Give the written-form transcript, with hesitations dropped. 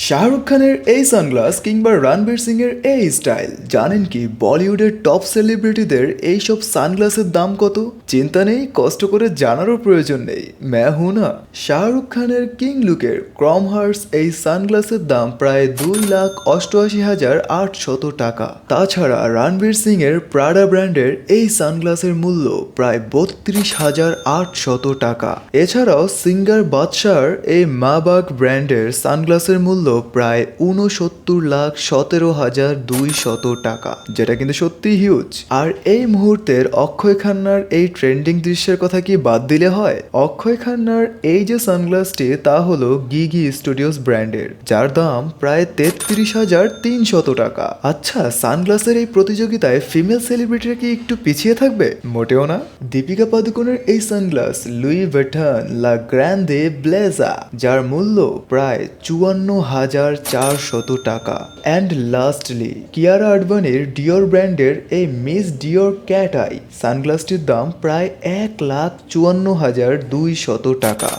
শাহরুখ খানের এই সানগ্লাস কিংবা রণবীর সিং এর এই স্টাইল, জানেন কি বলিউডের টপ সেলিব্রিটিদের এইসব সানগ্লাসের দাম কত? চিন্তা নেই, কষ্ট করে জানারও প্রয়োজন নেই। मैं हूं ना। শাহরুখ খানের কিং লুকের ক্রমহার্স এই সানগ্লাসের দাম প্রায় 2,88,800 টাকা। তাছাড়া রণবীর সিং এর প্রাডা ব্র্যান্ডের এই সানগ্লাসের মূল্য প্রায় 32,800 টাকা। এছাড়াও সিঙ্গার বাদশার এই মাবাগ ব্র্যান্ডের সানগ্লাসের মূল্য প্রায় 69,17,200 টাকা, যেটা কিন্তু সত্যি হিউজ। আর এই মুহূর্তের অক্ষয় খান্নার এই ট্রেন্ডিং দৃশ্যের কথা কি বাদ দিলে হয়? অক্ষয় খান্নার এই যে সানগ্লাসটি, তা হলো গিগি স্টুডিওস ব্র্যান্ডের, যার দাম প্রায় 33,300 টাকা। আচ্ছা, সানগ্লাসের এই প্রতিযোগিতায় ফিমেল সেলিব্রিটিরা কি একটু পিছিয়ে থাকবে? মোটেও না। দীপিকা পাদুকোনের এই সানগ্লাস লুই ভিটন লা গ্র্যান্ডে ব্লেজা, যার মূল্য প্রায় 54,400 টাকা। অ্যান্ড লাস্টলি কিয়ারা আডবানির ডিওর ব্র্যান্ডের এই মিস ডিওর ক্যাট আই সানগ্লাসটির দাম প্রায় 1,54,200 টাকা।